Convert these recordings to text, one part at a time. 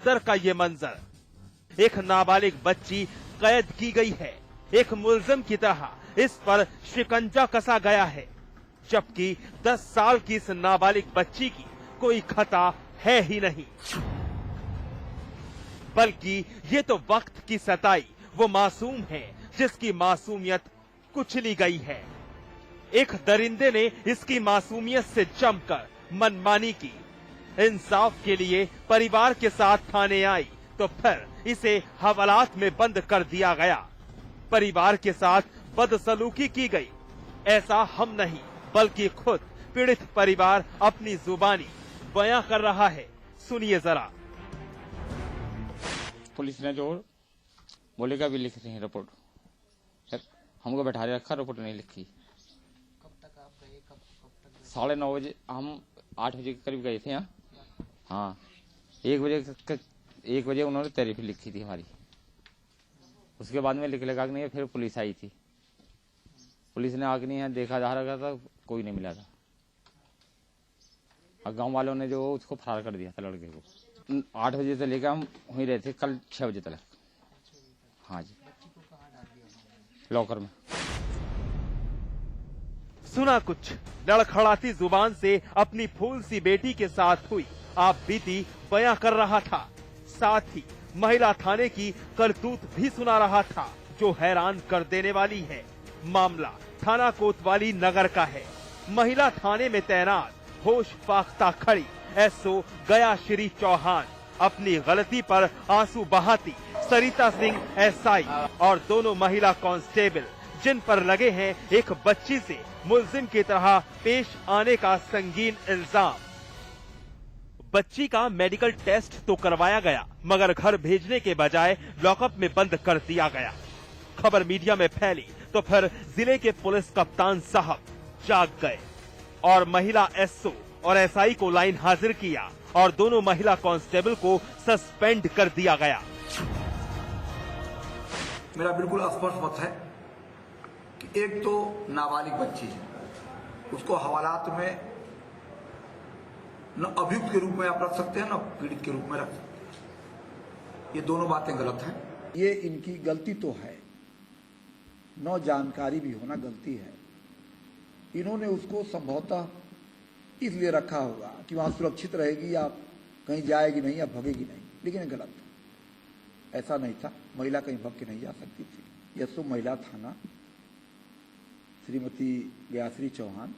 दर का ये मंजर, एक नाबालिग बच्ची कैद की गई है, एक मुल्जिम की तरह इस पर शिकंजा कसा गया है, जबकि 10 साल की इस नाबालिग बच्ची की कोई खता है ही नहीं, बल्कि ये तो वक्त की सताई वो मासूम है जिसकी मासूमियत कुचली गई है। एक दरिंदे ने इसकी मासूमियत से जमकर मनमानी की, इंसाफ के लिए परिवार के साथ थाने आई तो फिर इसे हवालात में बंद कर दिया गया। परिवार के साथ बदसलूकी की गई, ऐसा हम नहीं बल्कि खुद पीड़ित परिवार अपनी जुबानी बयां कर रहा है। सुनिए जरा। पुलिस ने जो बोलेगा भी लिख रही है रिपोर्ट, हमको बैठा रखा, रिपोर्ट नहीं लिखी। कब तक आप गए? कब तक? 9:30 बजे, हम 8 बजे के करीब गए थे यहाँ। हाँ, 1 बजे उन्होंने तारीफ लिखी थी हमारी। उसके बाद में लिख लगा कि नहीं, फिर पुलिस आई थी। पुलिस ने आके नहीं देखा जा रहा था, कोई नहीं मिला था। और गांव वालों ने जो उसको फरार कर दिया था लड़के को। 8 बजे से लेकर हम वहीं रहे थे, कल 6 बजे तक। हाँ जी, लॉकर में। सुना कुछ लड़खड़ाती जुबान से अपनी फूल सी बेटी के साथ हुई आप बीती बयां कर रहा था, साथ ही महिला थाने की करतूत भी सुना रहा था, जो हैरान कर देने वाली है। मामला थाना कोतवाली नगर का है। महिला थाने में तैनात होश फाख्ता खड़ी एसओ गया श्री चौहान अपनी गलती पर आंसू बहाती सरिता सिंह एसआई और दोनों महिला कांस्टेबल जिन पर लगे हैं एक बच्ची से मुल्जिम की तरह पेश आने का संगीन इल्जाम। बच्ची का मेडिकल टेस्ट तो करवाया गया, मगर घर भेजने के बजाय लॉकअप में बंद कर दिया गया। खबर मीडिया में फैली तो फिर जिले के पुलिस कप्तान साहब जाग गए और महिला एसओ और एसआई को लाइन हाजिर किया और दोनों महिला कांस्टेबल को सस्पेंड कर दिया गया। मेरा बिल्कुल स्पष्ट मत है कि एक तो नाबालिग बच्ची है, उसको हवालात में न अभियुक्त के रूप में आप रख सकते हैं, न पीड़ित के रूप में रख सकते हैं। ये दोनों बातें गलत हैं। ये इनकी गलती तो है, न जानकारी भी होना गलती है। इन्होंने उसको संभवतः इसलिए रखा होगा कि वहां सुरक्षित रहेगी, या कहीं जाएगी नहीं या भगेगी नहीं, लेकिन गलत ऐसा नहीं था। महिला कहीं भग के नहीं जा सकती थी। एसओ महिला थाना श्रीमती गयाश्री चौहान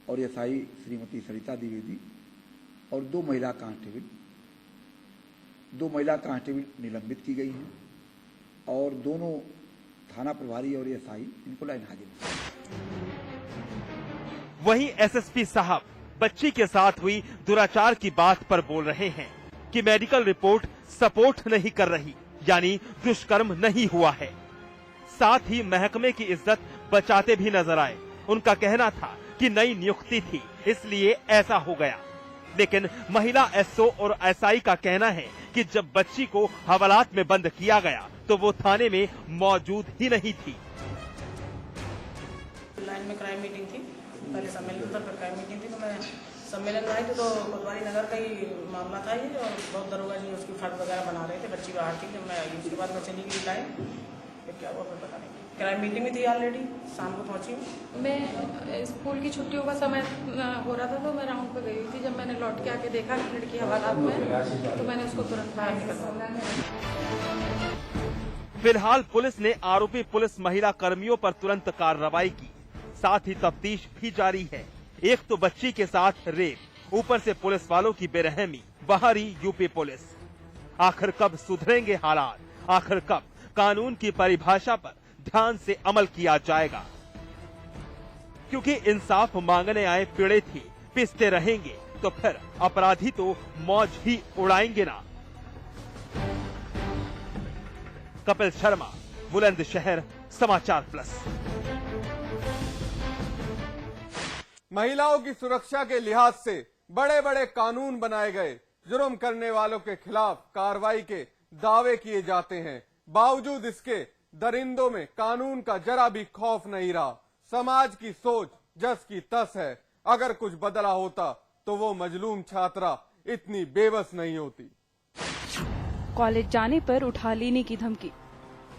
और एसआई श्रीमती सरिता द्विवेदी और 2 महिला कांस्टेबल निलंबित की गई हैं और दोनों थाना प्रभारी और एसआई इनको लाइन हाजिर। वहीं एसएसपी साहब बच्ची के साथ हुई दुराचार की बात पर बोल रहे हैं कि मेडिकल रिपोर्ट सपोर्ट नहीं कर रही, यानी दुष्कर्म नहीं हुआ है। साथ ही महकमे की इज्जत बचाते भी नजर आए। उनका कहना था कि नई नियुक्ति थी इसलिए ऐसा हो गया, लेकिन महिला एसओ और एसआई का कहना है कि जब बच्ची को हवालात में बंद किया गया तो वो थाने में मौजूद ही नहीं थी। लाइन में क्राइम मीटिंग थी, पहले सम्मेलन था, फिर क्राइम मीटिंग थी। तो मैं सम्मेलन में आई थी तो कोतवाली नगर का ही मामला था ये, और बहुत दरोगा जी उसकी फर्द वगैरह बना रहे थे। बच्ची बाहर थी जब मैं आई, उसके बाद मैं चली गई लाइन, फिर क्या हुआ फिर पता नहीं। क्राइम मीटिंग में थी ऑलरेडी, शाम को पहुंची। मैं स्कूल की छुट्टियों का समय हो रहा था तो मैं राउंड पे गई हुई थी। जब मैंने लौट के आके देखा कि लड़की हवालात में, तो मैंने उसको तुरंत बाहर निकलवाया। फिलहाल पुलिस ने आरोपी पुलिस महिला कर्मियों पर तुरंत कार्रवाई की, साथ ही तफ्तीश भी जारी है। एक तो बच्ची के साथ रेप, ऊपर से पुलिस वालों की बेरहमी, बाहरी यूपी पुलिस। आखिर कब सुधरेंगे हालात? आखिर कब कानून की परिभाषा पर ध्यान से अमल किया जाएगा? क्योंकि इंसाफ मांगने आए पीड़ित ही पिसते रहेंगे तो फिर अपराधी तो मौज ही उड़ाएंगे ना। कपिल शर्मा, बुलंदशहर, समाचार प्लस। महिलाओं की सुरक्षा के लिहाज से बड़े बड़े कानून बनाए गए, जुर्म करने वालों के खिलाफ कार्रवाई के दावे किए जाते हैं। बावजूद इसके दरिंदों में कानून का जरा भी खौफ नहीं रहा। समाज की सोच जस की तस है। अगर कुछ बदला होता तो वो मजलूम छात्रा इतनी बेबस नहीं होती। कॉलेज जाने पर उठा लेने की धमकी।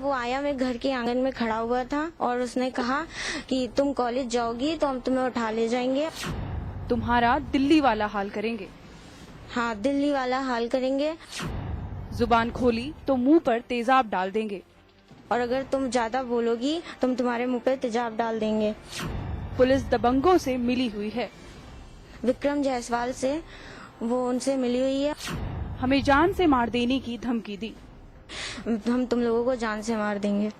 वो आया, मैं घर के आंगन में खड़ा हुआ था और उसने कहा कि तुम कॉलेज जाओगी तो हम तुम्हें उठा ले जाएंगे। तुम्हारा दिल्ली वाला हाल करेंगे। हाँ, दिल्ली वाला हाल करेंगे। जुबान खोली तो मुंह पर तेजाब डाल देंगे। और अगर तुम ज्यादा बोलोगी तो हम तुम्हारे मुंह पे तेजाब डाल देंगे। पुलिस दबंगों से मिली हुई है। विक्रम जायसवाल से, वो उनसे मिली हुई है। हमें जान से मार देने की धमकी दी। हम तुम लोगों को जान से मार देंगे।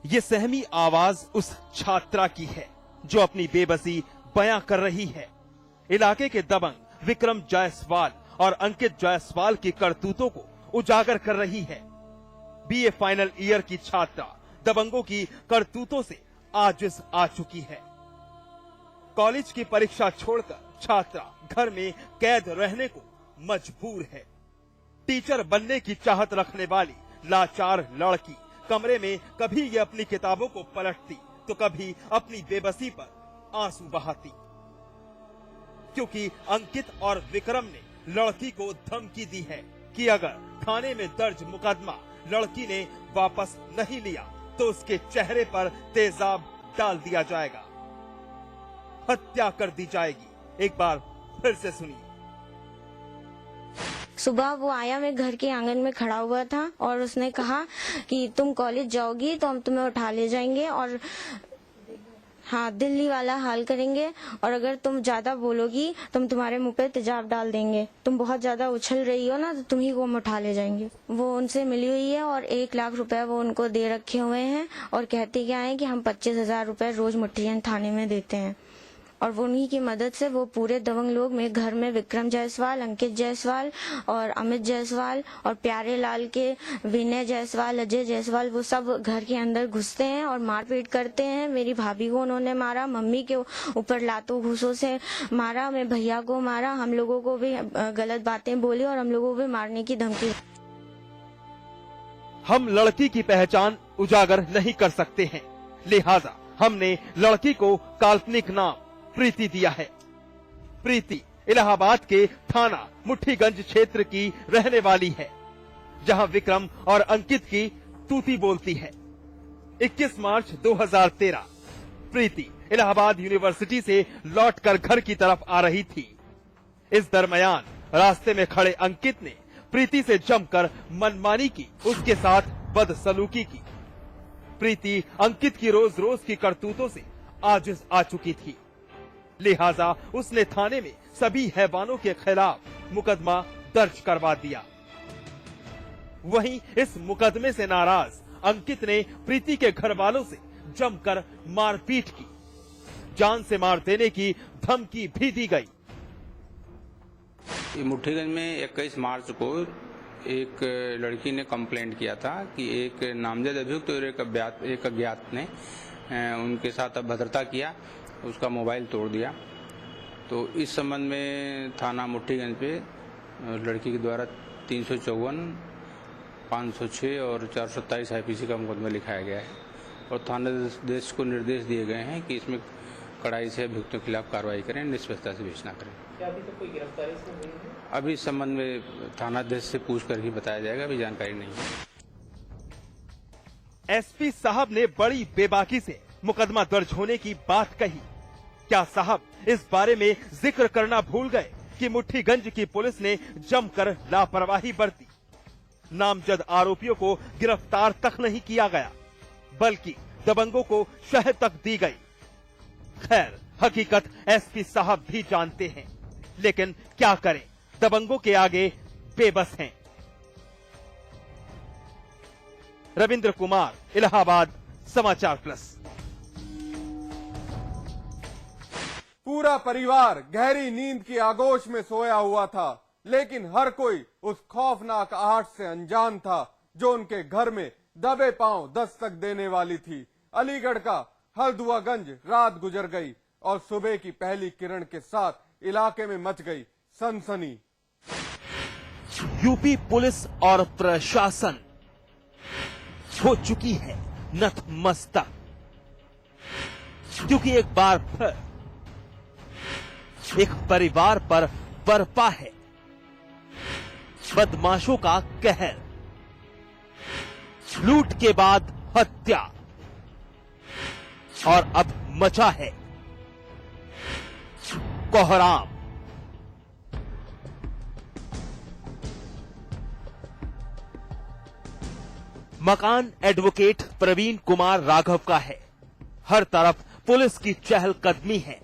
ये सहमी आवाज उस छात्रा की है जो अपनी बेबसी बयां कर रही है। इलाके के दबंग विक्रम जायसवाल और अंकित जायसवाल की करतूतों को उजागर कर रही है। बीए फाइनल ईयर की छात्रा दबंगों की करतूतों से आजिज आ चुकी है। कॉलेज की परीक्षा छोड़कर छात्रा घर में कैद रहने को मजबूर है। टीचर बनने की चाहत रखने वाली लाचार लड़की कमरे में कभी ये अपनी किताबों को पलटती तो कभी अपनी बेबसी पर आंसू बहाती, क्योंकि अंकित और विक्रम ने लड़की को धमकी दी है कि अगर थाने में दर्ज मुकदमा लड़की ने वापस नहीं लिया तो उसके चेहरे पर तेजाब डाल दिया जाएगा, हत्या कर दी जाएगी। एक बार फिर से सुनिए। सुबह वो आया, मैं घर के आंगन में खड़ा हुआ था और उसने कहा कि तुम कॉलेज जाओगी तो हम तुम्हें उठा ले जाएंगे और हाँ, दिल्ली वाला हाल करेंगे। और अगर तुम ज्यादा बोलोगी तो हम तुम्हारे मुंह पे तेजाब डाल देंगे। तुम बहुत ज्यादा उछल रही हो ना, तो तुम्ही को हम उठा ले जाएंगे। वो उनसे मिली हुई है और 1 लाख रुपए वो उनको दे रखे हुए हैं और कहते क्या है कि हम 25,000 रुपए रोज मुठियन थाने में देते हैं। और वो उन्हीं की मदद से वो पूरे दबंग लोग मेरे घर में विक्रम जायसवाल, अंकित जायसवाल और अमित जायसवाल और प्यारे लाल के विनय जायसवाल, अजय जायसवाल, वो सब घर के अंदर घुसते हैं और मारपीट करते हैं। मेरी भाभी को उन्होंने मारा, मम्मी के ऊपर लातों घूसों से मारा, मेरे भैया को मारा, हम लोगों को भी गलत बातें बोली और हम लोगों को भी मारने की धमकी। हम लड़की की पहचान उजागर नहीं कर सकते हैं, लिहाजा हमने लड़की को काल्पनिक नाम प्रीति दिया है। प्रीति इलाहाबाद के थाना मुठ्ठीगंज क्षेत्र की रहने वाली है, जहां विक्रम और अंकित की तूती बोलती है। 21 मार्च 2013 प्रीति इलाहाबाद यूनिवर्सिटी से लौटकर घर की तरफ आ रही थी। इस दरमियान रास्ते में खड़े अंकित ने प्रीति से जमकर मनमानी की, उसके साथ बदसलूकी की। प्रीति अंकित की रोज रोज की करतूतों से आजिज आ चुकी थी, लिहाजा उसने थाने में सभी हैवानों के खिलाफ मुकदमा दर्ज करवा दिया। वहीं इस मुकदमे से नाराज अंकित ने प्रीति के घर वालों से जमकर मारपीट की, जान से मार देने की धमकी भी दी गई। मुठ्ठीगंज में 21 मार्च को एक लड़की ने कंप्लेंट किया था कि एक नामजद अभियुक्त और एक अज्ञात ने उनके साथ अभद्रता किया, उसका मोबाइल तोड़ दिया। तो इस संबंध में थाना मुठ्ठीगंज पे लड़की के द्वारा 354, 506 और 427 IPC का मुकदमा लिखाया गया है और थानाध्यक्ष को निर्देश दिए गए हैं कि इसमें कड़ाई से अभियुक्तों के खिलाफ कार्रवाई करें, निष्पक्षता से भेजना करें। क्या अभी तक कोई गिरफ्तारी इसमें हुई है? अभी इस संबंध में थानाध्यक्ष से पूछ कर ही बताया जाएगा, अभी जानकारी नहीं है। एसपी साहब ने बड़ी बेबाकी से मुकदमा दर्ज होने की बात कही। क्या साहब इस बारे में जिक्र करना भूल गए कि मुठ्ठीगंज की पुलिस ने जमकर लापरवाही बरती? नामजद आरोपियों को गिरफ्तार तक नहीं किया गया, बल्कि दबंगों को शह तक दी गई। खैर, हकीकत एसपी साहब भी जानते हैं, लेकिन क्या करें, दबंगों के आगे बेबस हैं। रविंद्र कुमार, इलाहाबाद, समाचार प्लस। पूरा परिवार गहरी नींद की आगोश में सोया हुआ था, लेकिन हर कोई उस खौफनाक आहट से अनजान था जो उनके घर में दबे पांव दस्तक देने वाली थी। अलीगढ़ का हल्दुआगंज रात गुजर गई और सुबह की पहली किरण के साथ इलाके में मच गई सनसनी। यूपी पुलिस और प्रशासन हो चुकी है नतमस्तक, क्योंकि एक बार फिर एक परिवार पर बरपा है। बदमाशों का कहर, लूट के बाद हत्या, और अब मचा है कोहराम। मकान एडवोकेट प्रवीण कुमार राघव का है। हर तरफ पुलिस की चहलकदमी है।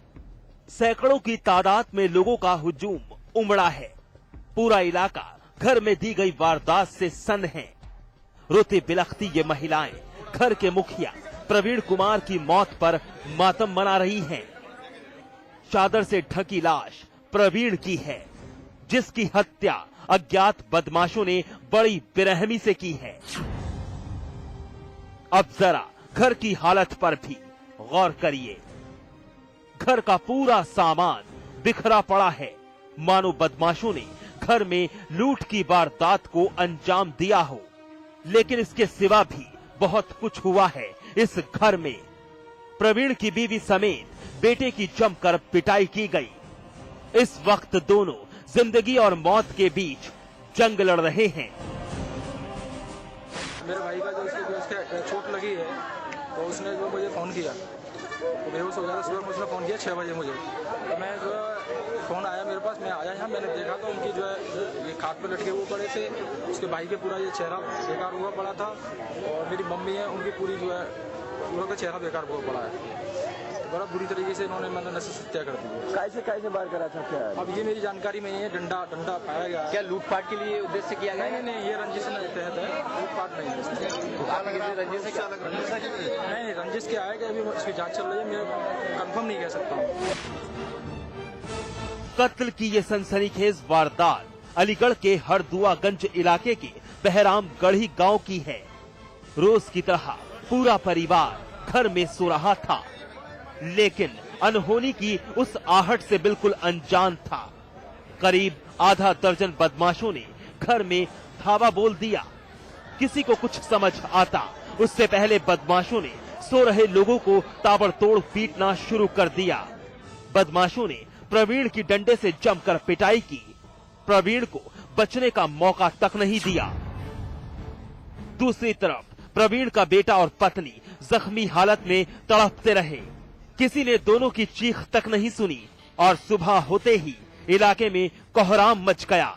सैकड़ों की तादाद में लोगों का हुजूम उमड़ा है। पूरा इलाका घर में दी गई वारदात से सन्न है। रोती बिलखती ये महिलाएं घर के मुखिया प्रवीण कुमार की मौत पर मातम मना रही हैं। चादर से ढकी लाश प्रवीण की है, जिसकी हत्या अज्ञात बदमाशों ने बड़ी बेरहमी से की है। अब जरा घर की हालत पर भी गौर करिए। घर का पूरा सामान बिखरा पड़ा है, मानो बदमाशों ने घर में लूट की वारदात को अंजाम दिया हो। लेकिन इसके सिवा भी बहुत कुछ हुआ है इस घर में। प्रवीण की बीवी समेत बेटे की जमकर पिटाई की गई। इस वक्त दोनों जिंदगी और मौत के बीच जंग लड़ रहे हैं। मेरे भाई का जो उसके चोट लगी है, तो उसने जो मुझे फ़ोन किया, तो बेहोश हो गया। तो सुबह उसने फ़ोन किया 6 बजे मुझे, तो मैं जो है फ़ोन आया मेरे पास, मैं आया यहाँ, मैंने देखा तो उनकी जो है ये खाट पर लटके हुए पड़े थे। उसके भाई के पूरा ये चेहरा बेकार हुआ पड़ा था, और मेरी मम्मी है उनकी पूरी जो है पूरा का चेहरा बेकार हुआ पड़ा है। बड़ा बुरी तरीके से इन्होंने मतलब नशे हत्या कर दी। कैसे बार करा था क्या? अब ये मेरी जानकारी में ही है। डंडा पाया गया। क्या लूटपाट के लिए उद्देश्य किया गया? नहीं, ये रंजिश के तहत है, लूटपाट नहीं है। नहीं, रंजिश क्या है कि अभी इसकी जांच चल रही है, मैं कंफर्म नहीं कह सकता हूँ। कत्ल की ये सनसनीखेज वारदात अलीगढ़ के हरदुआगंज इलाके के बहराम गढ़ी गांव की है। रोज की तरह पूरा परिवार घर में सो रहा था, लेकिन अनहोनी की उस आहट से बिल्कुल अनजान था। करीब आधा दर्जन बदमाशों ने घर में धावा बोल दिया। किसी को कुछ समझ आता उससे पहले बदमाशों ने सो रहे लोगों को ताबड़तोड़ पीटना शुरू कर दिया। बदमाशों ने प्रवीण की डंडे से जमकर पिटाई की। प्रवीण को बचने का मौका तक नहीं दिया। दूसरी तरफ प्रवीण का बेटा और पत्नी जख्मी हालत में तड़पते रहे। किसी ने दोनों की चीख तक नहीं सुनी, और सुबह होते ही इलाके में कोहराम मच गया।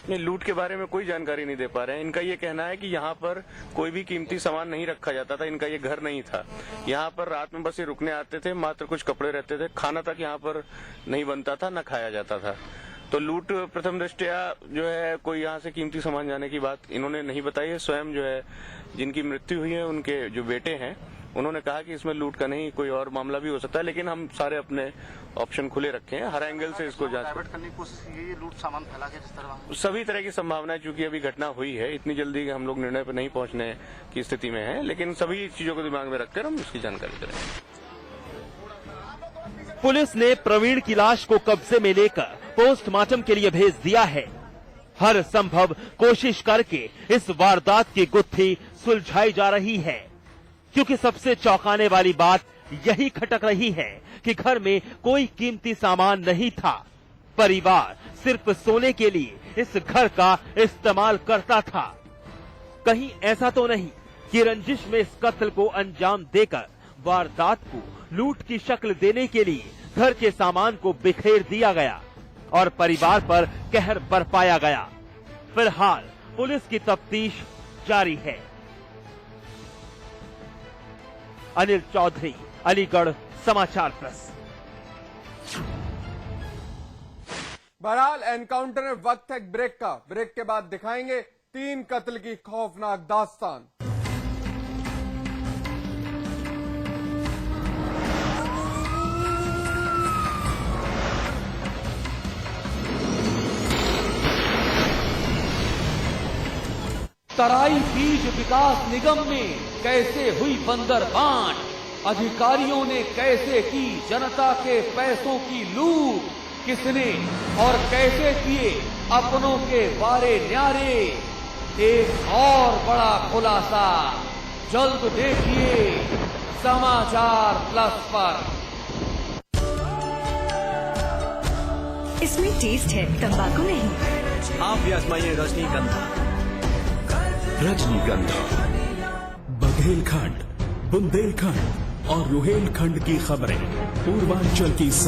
लूट के बारे में कोई जानकारी नहीं दे पा रहे हैं। इनका ये कहना है कि यहाँ पर कोई भी कीमती सामान नहीं रखा जाता था। इनका ये घर नहीं था। यहाँ पर रात में बस ये रुकने आते थे, मात्र कुछ कपड़े रहते थे, खाना तक यहाँ पर नहीं बनता था, न खाया जाता था। तो लूट प्रथम दृष्टया जो है कोई यहाँ से कीमती सामान जाने की बात इन्होंने नहीं बताई है। स्वयं जो है जिनकी मृत्यु हुई है उनके जो बेटे हैं, उन्होंने कहा कि इसमें लूट का नहीं कोई और मामला भी हो सकता है, लेकिन हम सारे अपने ऑप्शन खुले रखे हैं। हर एंगल से इसको जांच करने की कोशिश की गई। लूट सामान फैला के जिस तरह सभी तरह की संभावना है, चूंकि अभी घटना हुई है, इतनी जल्दी हम लोग निर्णय पर नहीं पहुंचने की स्थिति में है, लेकिन सभी चीजों को दिमाग में रखकर हम इसकी जानकारी करेंगे। पुलिस ने प्रवीण की लाश को कब्जे में लेकर पोस्टमार्टम के लिए भेज दिया है। हर संभव कोशिश करके इस वारदात की गुत्थी सुलझाई जा रही है, क्योंकि सबसे चौंकाने वाली बात यही खटक रही है कि घर में कोई कीमती सामान नहीं था। परिवार सिर्फ सोने के लिए इस घर का इस्तेमाल करता था। कहीं ऐसा तो नहीं कि रंजिश में इस कत्ल को अंजाम देकर वारदात को लूट की शक्ल देने के लिए घर के सामान को बिखेर दिया गया और परिवार पर कहर बरपाया गया। फिलहाल पुलिस की तफ्तीश जारी है। अनिल चौधरी, अलीगढ़ समाचार प्रेस। बहरहाल एनकाउंटर में वक्त है ब्रेक का। ब्रेक के बाद दिखाएंगे 3 कत्ल की खौफनाक दास्तान। तराई बीज विकास निगम में कैसे हुई बंदरबांट, अधिकारियों ने कैसे की जनता के पैसों की लूट, किसने और कैसे किए अपनों के वारे न्यारे। एक और बड़ा खुलासा जल्द देखिए समाचार प्लस पर। इसमें टेस्ट है, तंबाकू नहीं। आप भी आजमाइए रजनीगंधा। रजनीगंधा, बघेलखंड, बुंदेलखंड और रुहेलखंड की खबरें, पूर्वांचल की